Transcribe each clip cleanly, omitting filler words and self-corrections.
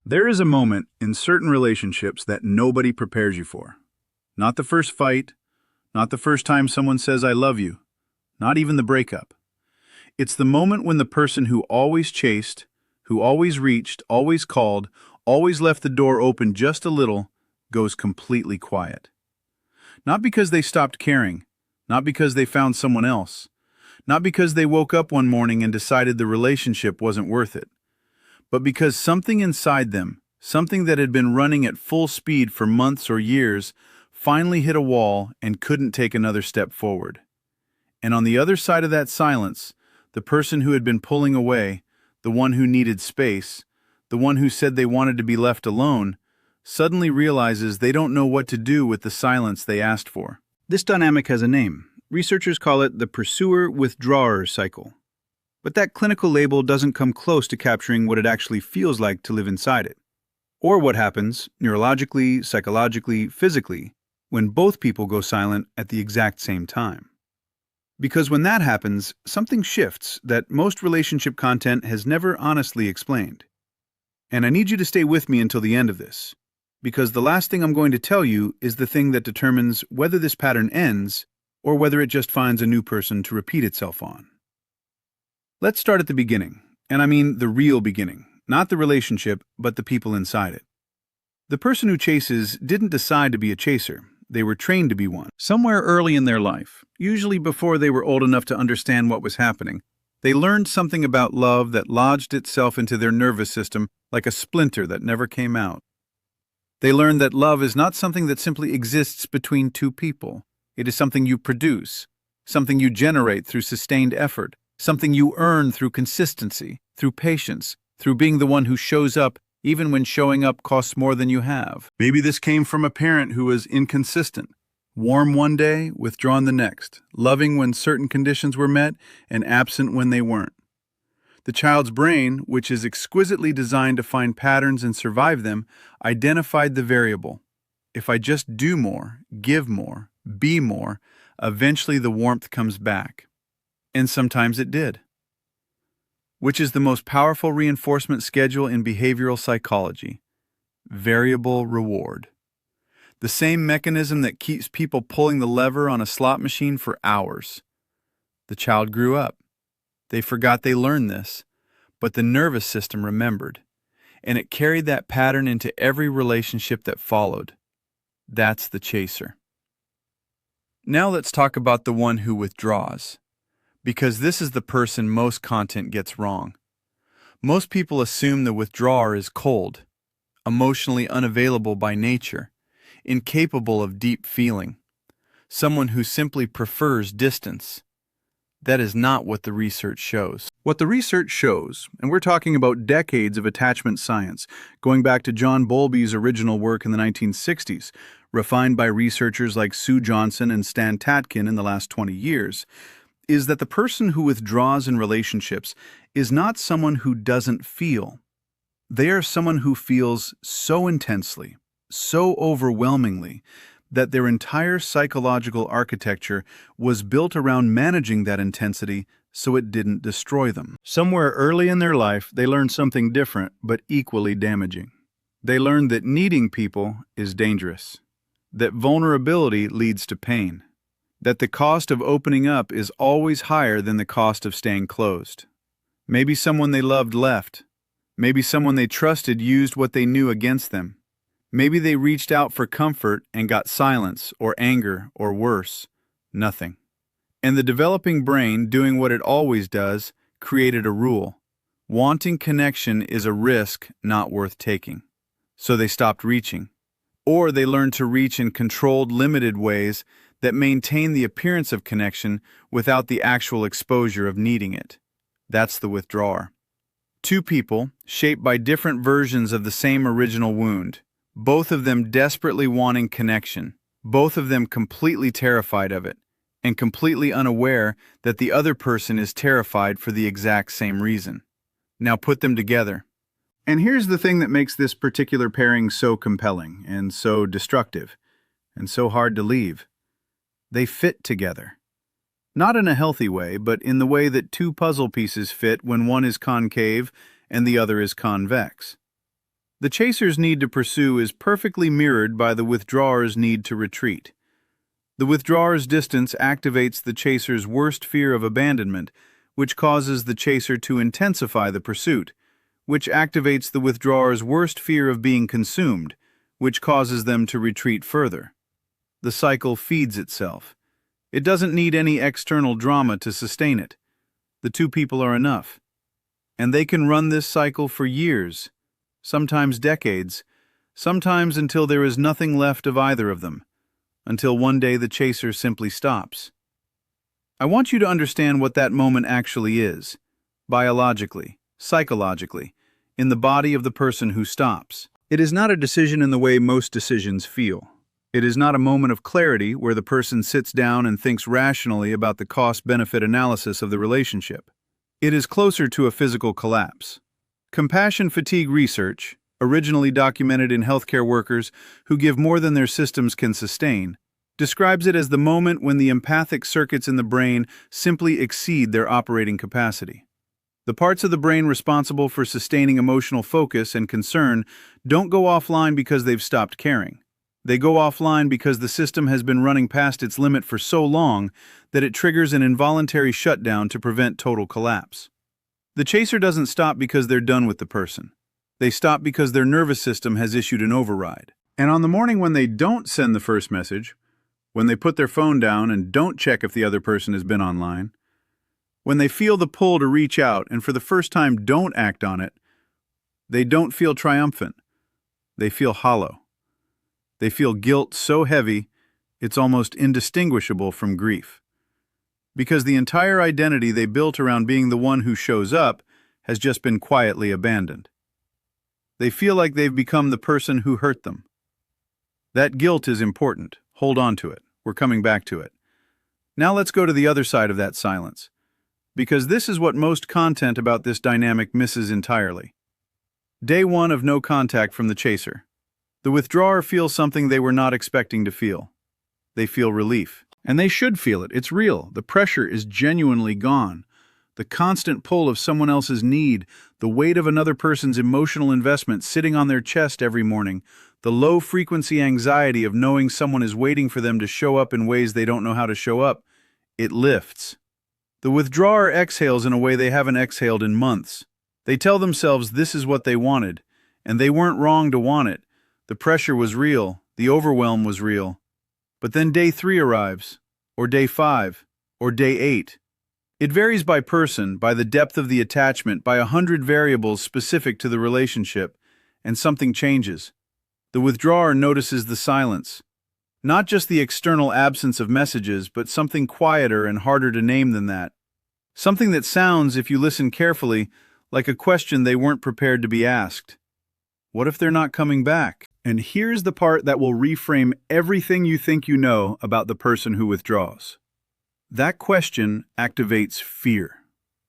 There is a moment in certain relationships that nobody prepares you for. Not the first fight, not the first time someone says I love you, not even the breakup. It's the moment when the person who always chased, who always reached, always called, always left the door open just a little, goes completely quiet. Not because they stopped caring, not because they found someone else, not because they woke up one morning and decided the relationship wasn't worth it, but because something inside them, something that had been running at full speed for months or years, finally hit a wall and couldn't take another step forward. And on the other side of that silence, the person who had been pulling away, the one who needed space, the one who said they wanted to be left alone, suddenly realizes they don't know what to do with the silence they asked for. This dynamic has a name. Researchers call it the pursuer-withdrawer cycle. But that clinical label doesn't come close to capturing what it actually feels like to live inside it. Or what happens, neurologically, psychologically, physically, when both people go silent at the exact same time. Because when that happens, something shifts that most relationship content has never honestly explained. And I need you to stay with me until the end of this, because the last thing I'm going to tell you is the thing that determines whether this pattern ends or whether it just finds a new person to repeat itself on. Let's start at the beginning, and I mean the real beginning, not the relationship, but the people inside it. The person who chases didn't decide to be a chaser. They were trained to be one. Somewhere early in their life, usually before they were old enough to understand what was happening, they learned something about love that lodged itself into their nervous system like a splinter that never came out. They learned that love is not something that simply exists between two people. It is something you produce, something you generate through sustained effort, something you earn through consistency, through patience, through being the one who shows up even when showing up costs more than you have. Maybe this came from a parent who was inconsistent, warm one day, withdrawn the next, loving when certain conditions were met and absent when they weren't. The child's brain, which is exquisitely designed to find patterns and survive them, identified the variable. If I just do more, give more, be more, eventually the warmth comes back. And sometimes it did. Which is the most powerful reinforcement schedule in behavioral psychology: variable reward. The same mechanism that keeps people pulling the lever on a slot machine for hours. The child grew up. They forgot they learned this, but the nervous system remembered, and it carried that pattern into every relationship that followed. That's the chaser. Now let's talk about the one who withdraws, because this is the person most content gets wrong. Most people assume the withdrawer is cold, emotionally unavailable by nature, incapable of deep feeling, someone who simply prefers distance. That is not what the research shows. What the research shows, and we're talking about decades of attachment science, going back to John Bowlby's original work in the 1960s, refined by researchers like Sue Johnson and Stan Tatkin in the last 20 years, is that the person who withdraws in relationships is not someone who doesn't feel. They are someone who feels so intensely, so overwhelmingly, that their entire psychological architecture was built around managing that intensity so it didn't destroy them. Somewhere early in their life, they learned something different but equally damaging. They learned that needing people is dangerous, that vulnerability leads to pain, that the cost of opening up is always higher than the cost of staying closed. Maybe someone they loved left. Maybe someone they trusted used what they knew against them. Maybe they reached out for comfort and got silence or anger or worse, nothing. And the developing brain, doing what it always does, created a rule. Wanting connection is a risk not worth taking. So they stopped reaching. Or they learned to reach in controlled, limited ways that maintain the appearance of connection without the actual exposure of needing it. That's the withdrawer. Two people, shaped by different versions of the same original wound, both of them desperately wanting connection, both of them completely terrified of it, and completely unaware that the other person is terrified for the exact same reason. Now put them together. And here's the thing that makes this particular pairing so compelling, and so destructive, and so hard to leave. They fit together. Not in a healthy way, but in the way that two puzzle pieces fit when one is concave and the other is convex. The chaser's need to pursue is perfectly mirrored by the withdrawer's need to retreat. The withdrawer's distance activates the chaser's worst fear of abandonment, which causes the chaser to intensify the pursuit, which activates the withdrawer's worst fear of being consumed, which causes them to retreat further. The cycle feeds itself. It doesn't need any external drama to sustain it. The two people are enough. And they can run this cycle for years, sometimes decades, sometimes until there is nothing left of either of them, until one day the chaser simply stops. I want you to understand what that moment actually is, biologically, psychologically, in the body of the person who stops. It is not a decision in the way most decisions feel. It is not a moment of clarity where the person sits down and thinks rationally about the cost-benefit analysis of the relationship. It is closer to a physical collapse. Compassion fatigue research, originally documented in healthcare workers who give more than their systems can sustain, describes it as the moment when the empathic circuits in the brain simply exceed their operating capacity. The parts of the brain responsible for sustaining emotional focus and concern don't go offline because they've stopped caring. They go offline because the system has been running past its limit for so long that it triggers an involuntary shutdown to prevent total collapse. The chaser doesn't stop because they're done with the person. They stop because their nervous system has issued an override. And on the morning when they don't send the first message, when they put their phone down and don't check if the other person has been online, when they feel the pull to reach out and for the first time don't act on it, they don't feel triumphant. They feel hollow. They feel guilt so heavy, it's almost indistinguishable from grief. Because the entire identity they built around being the one who shows up has just been quietly abandoned. They feel like they've become the person who hurt them. That guilt is important. Hold on to it. We're coming back to it. Now let's go to the other side of that silence. Because this is what most content about this dynamic misses entirely. Day 1 of no contact from the chaser. The withdrawer feels something they were not expecting to feel. They feel relief. And they should feel it. It's real. The pressure is genuinely gone. The constant pull of someone else's need, the weight of another person's emotional investment sitting on their chest every morning, the low-frequency anxiety of knowing someone is waiting for them to show up in ways they don't know how to show up, it lifts. The withdrawer exhales in a way they haven't exhaled in months. They tell themselves this is what they wanted, and they weren't wrong to want it. The pressure was real, the overwhelm was real. But then day 3 arrives, or day 5, or day 8. It varies by person, by the depth of the attachment, by 100 variables specific to the relationship, and something changes. The withdrawer notices the silence. Not just the external absence of messages, but something quieter and harder to name than that. Something that sounds, if you listen carefully, like a question they weren't prepared to be asked. What if they're not coming back? And here's the part that will reframe everything you think you know about the person who withdraws. That question activates fear.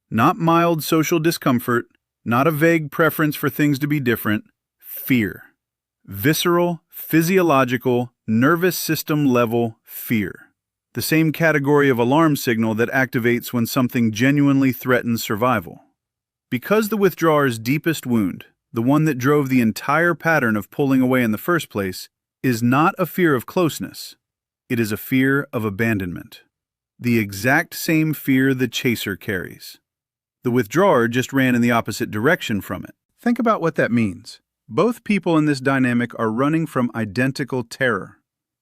Not mild social discomfort, not a vague preference for things to be different. Fear. Visceral, physiological, nervous system level fear. The same category of alarm signal that activates when something genuinely threatens survival. Because the withdrawer's deepest wound, the one that drove the entire pattern of pulling away in the first place, is not a fear of closeness. It is a fear of abandonment. The exact same fear the chaser carries. The withdrawer just ran in the opposite direction from it. Think about what that means. Both people in this dynamic are running from identical terror.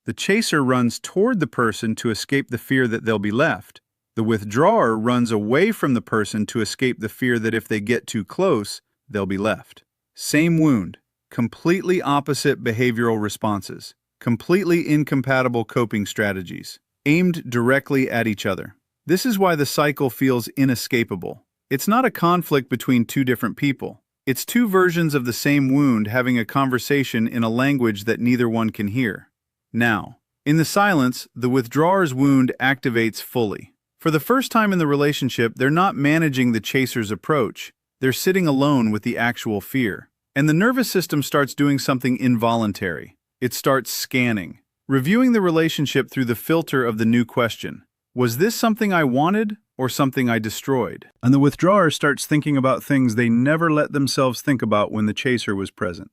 The chaser runs toward the person to escape the fear that they'll be left. The withdrawer runs away from the person to escape the fear that if they get too close, they'll be left. Same wound, completely opposite behavioral responses, completely incompatible coping strategies, aimed directly at each other. This is why the cycle feels inescapable. It's not a conflict between two different people. It's two versions of the same wound having a conversation in a language that neither one can hear. Now, in the silence, the withdrawer's wound activates fully. For the first time in the relationship, they're not managing the chaser's approach. They're sitting alone with the actual fear. And the nervous system starts doing something involuntary. It starts scanning, reviewing the relationship through the filter of the new question. Was this something I wanted or something I destroyed? And the withdrawer starts thinking about things they never let themselves think about when the chaser was present.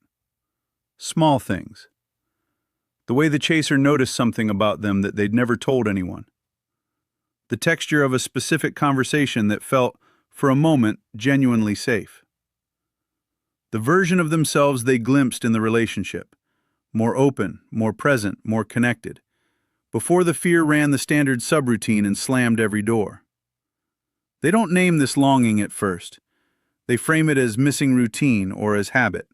Small things. The way the chaser noticed something about them that they'd never told anyone. The texture of a specific conversation that felt, for a moment, genuinely safe. The version of themselves they glimpsed in the relationship. More open, more present, more connected. Before the fear ran the standard subroutine and slammed every door. They don't name this longing at first. They frame it as missing routine or as habit.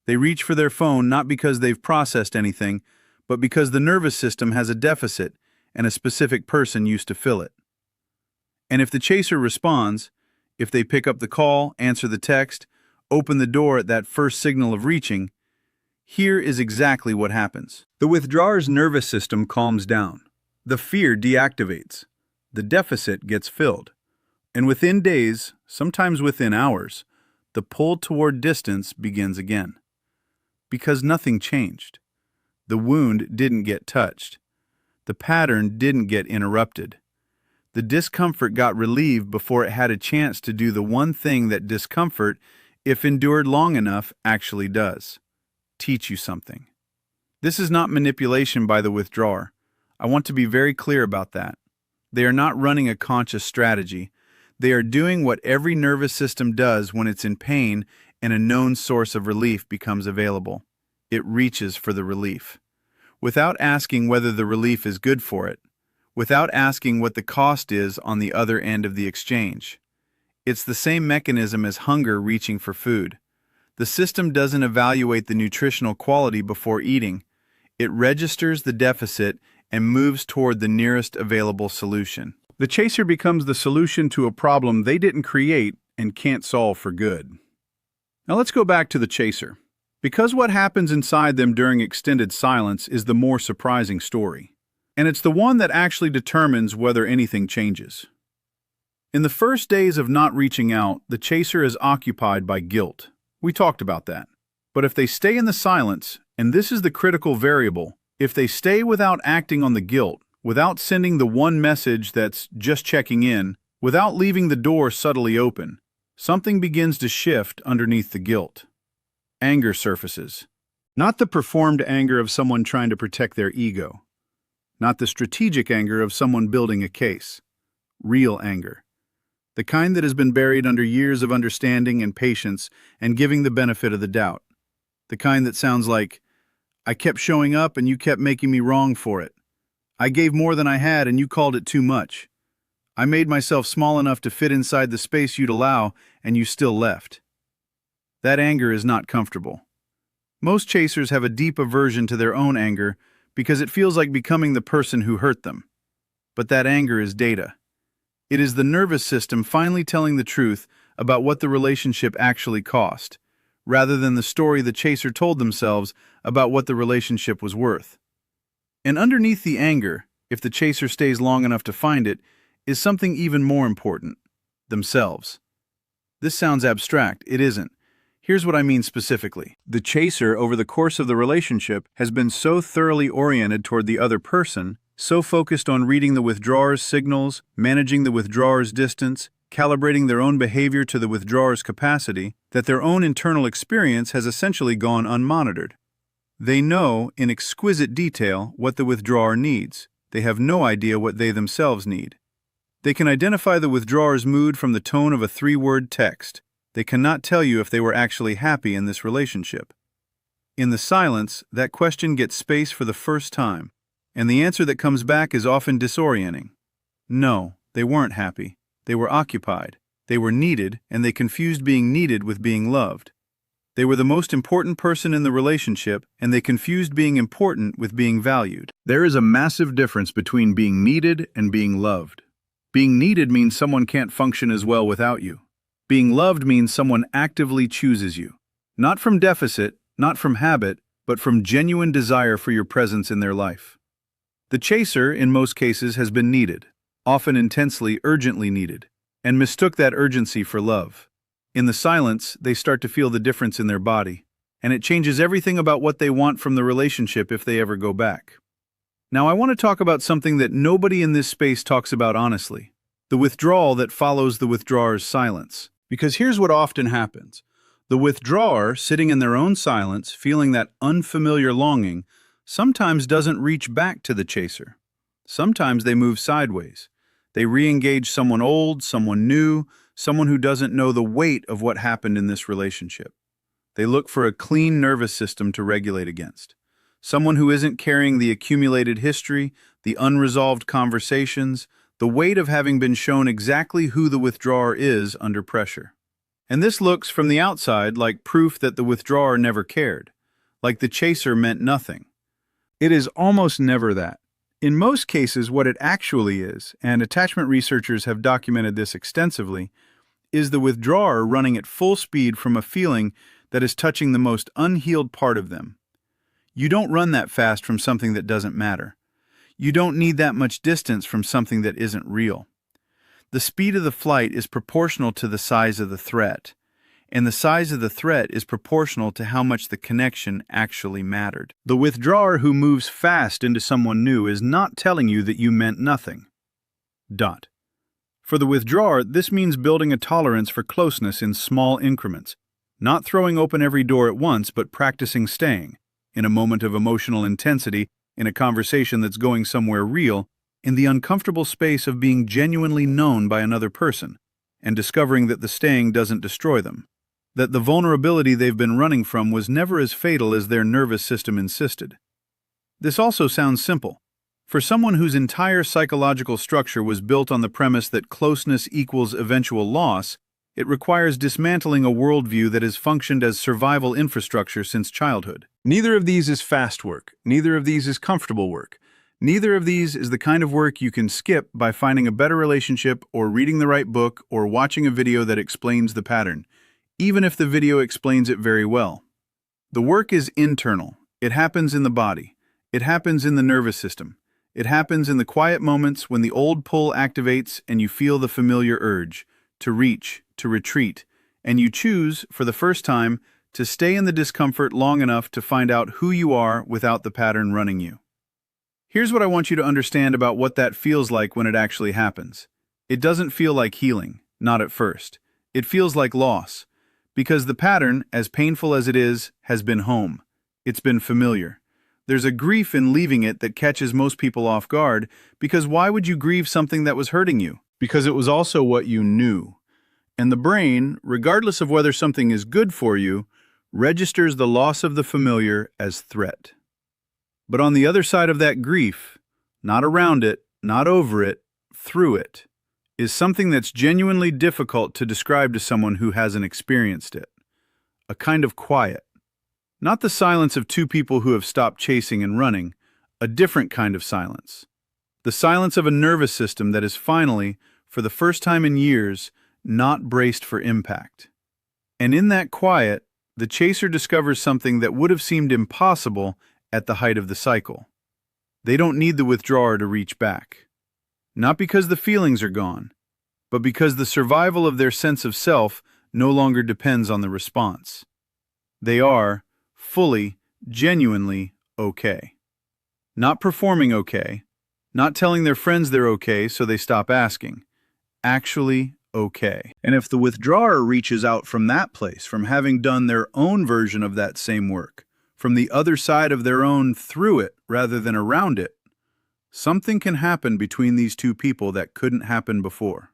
They reach for their phone not because they've processed anything, but because the nervous system has a deficit and a specific person used to fill it. And if the chaser responds, if they pick up the call, answer the text, open the door at that first signal of reaching, here is exactly what happens. The withdrawer's nervous system calms down. The fear deactivates. The deficit gets filled. And within days, sometimes within hours, the pull toward distance begins again. Because nothing changed. The wound didn't get touched. The pattern didn't get interrupted. The discomfort got relieved before it had a chance to do the one thing that discomfort, if endured long enough, actually does. Teach you something. This is not manipulation by the withdrawer. I want to be very clear about that. They are not running a conscious strategy. They are doing what every nervous system does when it's in pain and a known source of relief becomes available. It reaches for the relief. Without asking whether the relief is good for it. Without asking what the cost is on the other end of the exchange. It's the same mechanism as hunger reaching for food. The system doesn't evaluate the nutritional quality before eating. It registers the deficit and moves toward the nearest available solution. The chaser becomes the solution to a problem they didn't create and can't solve for good. Now let's go back to the chaser. Because what happens inside them during extended silence is the more surprising story. And it's the one that actually determines whether anything changes. In the first days of not reaching out, the chaser is occupied by guilt. We talked about that. But if they stay in the silence, and this is the critical variable, if they stay without acting on the guilt, without sending the one message that's just checking in, without leaving the door subtly open, something begins to shift underneath the guilt. Anger surfaces. Not the performed anger of someone trying to protect their ego. Not the strategic anger of someone building a case. Real anger. The kind that has been buried under years of understanding and patience and giving the benefit of the doubt. The kind that sounds like, I kept showing up and you kept making me wrong for it. I gave more than I had and you called it too much. I made myself small enough to fit inside the space you'd allow and you still left. That anger is not comfortable. Most chasers have a deep aversion to their own anger because it feels like becoming the person who hurt them. But that anger is data. It is the nervous system finally telling the truth about what the relationship actually cost, rather than the story the chaser told themselves about what the relationship was worth. And underneath the anger, if the chaser stays long enough to find it, is something even more important: themselves. This sounds abstract. It isn't. Here's what I mean specifically. The chaser, over the course of the relationship, has been so thoroughly oriented toward the other person, so focused on reading the withdrawer's signals, managing the withdrawer's distance, calibrating their own behavior to the withdrawer's capacity, that their own internal experience has essentially gone unmonitored. They know, in exquisite detail, what the withdrawer needs. They have no idea what they themselves need. They can identify the withdrawer's mood from the tone of a 3-word text. They cannot tell you if they were actually happy in this relationship. In the silence, that question gets space for the first time, and the answer that comes back is often disorienting. No, they weren't happy. They were occupied. They were needed, and they confused being needed with being loved. They were the most important person in the relationship, and they confused being important with being valued. There is a massive difference between being needed and being loved. Being needed means someone can't function as well without you. Being loved means someone actively chooses you. Not from deficit, not from habit, but from genuine desire for your presence in their life. The chaser, in most cases, has been needed, often intensely, urgently needed, and mistook that urgency for love. In the silence, they start to feel the difference in their body, and it changes everything about what they want from the relationship if they ever go back. Now, I want to talk about something that nobody in this space talks about honestly: the withdrawal that follows the withdrawer's silence. Because here's what often happens. The withdrawer, sitting in their own silence, feeling that unfamiliar longing, sometimes doesn't reach back to the chaser. Sometimes they move sideways. They re-engage someone old, someone new, someone who doesn't know the weight of what happened in this relationship. They look for a clean nervous system to regulate against. Someone who isn't carrying the accumulated history, the unresolved conversations, the weight of having been shown exactly who the withdrawer is under pressure. And this looks from the outside like proof that the withdrawer never cared, like the chaser meant nothing. It is almost never that. In most cases, what it actually is, and attachment researchers have documented this extensively, is the withdrawer running at full speed from a feeling that is touching the most unhealed part of them. You don't run that fast from something that doesn't matter. You don't need that much distance from something that isn't real. The speed of the flight is proportional to the size of the threat, and the size of the threat is proportional to how much the connection actually mattered. The withdrawer who moves fast into someone new is not telling you that you meant nothing. For the withdrawer, this means building a tolerance for closeness in small increments, not throwing open every door at once, but practicing staying, in a moment of emotional intensity, in a conversation that's going somewhere real, in the uncomfortable space of being genuinely known by another person, and discovering that the staying doesn't destroy them, that the vulnerability they've been running from was never as fatal as their nervous system insisted. This also sounds simple. For someone whose entire psychological structure was built on the premise that closeness equals eventual loss, it requires dismantling a worldview that has functioned as survival infrastructure since childhood. Neither of these is fast work. Neither of these is comfortable work. Neither of these is the kind of work you can skip by finding a better relationship or reading the right book or watching a video that explains the pattern, even if the video explains it very well. The work is internal. It happens in the body. It happens in the nervous system. It happens in the quiet moments when the old pull activates and you feel the familiar urge to reach, to retreat, and you choose, for the first time, to stay in the discomfort long enough to find out who you are without the pattern running you. Here's what I want you to understand about what that feels like when it actually happens. It doesn't feel like healing, not at first. It feels like loss, because the pattern, as painful as it is, has been home. It's been familiar. There's a grief in leaving it that catches most people off guard, because why would you grieve something that was hurting you? Because it was also what you knew. And the brain, regardless of whether something is good for you, registers the loss of the familiar as threat. But on the other side of that grief, not around it, not over it, through it, is something that's genuinely difficult to describe to someone who hasn't experienced it. A kind of quiet. Not the silence of two people who have stopped chasing and running, a different kind of silence. The silence of a nervous system that is finally, for the first time in years, not braced for impact. And in that quiet, the chaser discovers something that would have seemed impossible at the height of the cycle. They don't need the withdrawer to reach back. Not because the feelings are gone, but because the survival of their sense of self no longer depends on the response. They are, fully, genuinely okay. Not performing okay, not telling their friends they're okay so they stop asking. Actually okay. And if the withdrawer reaches out from that place, from having done their own version of that same work, from the other side of their own through it rather than around it, something can happen between these two people that couldn't happen before.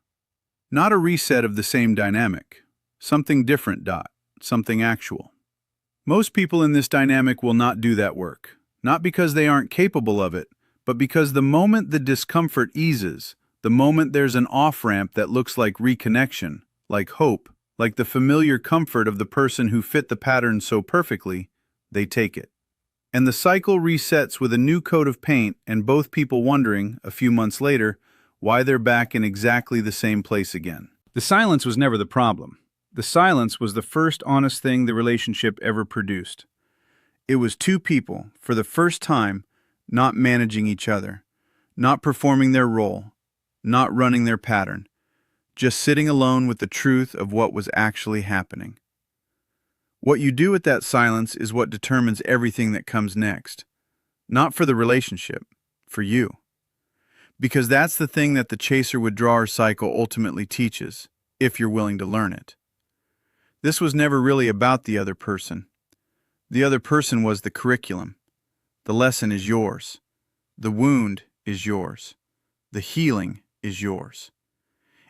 Not a reset of the same dynamic. Something different, something actual. Most people in this dynamic will not do that work, not because they aren't capable of it, but because the moment the discomfort eases, the moment there's an off-ramp that looks like reconnection, like hope, like the familiar comfort of the person who fit the pattern so perfectly, they take it. And the cycle resets with a new coat of paint and both people wondering, a few months later, why they're back in exactly the same place again. The silence was never the problem. The silence was the first honest thing the relationship ever produced. It was two people, for the first time, not managing each other, not performing their role, not running their pattern, just sitting alone with the truth of what was actually happening. What you do with that silence is what determines everything that comes next. Not for the relationship, for you. Because that's the thing that the chaser-withdrawer cycle ultimately teaches, if you're willing to learn it. This was never really about the other person. The other person was the curriculum. The lesson is yours. The wound is yours. The healing is yours.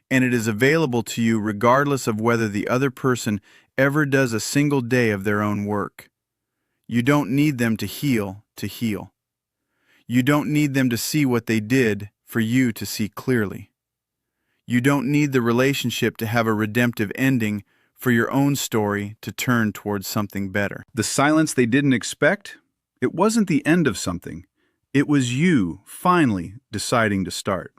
And it is available to you regardless of whether the other person ever does a single day of their own work. You don't need them to heal to heal. You don't need them to see what they did for you to see clearly. You don't need the relationship to have a redemptive ending for your own story to turn towards something better. The silence they didn't expect? It wasn't the end of something. It was you finally deciding to start.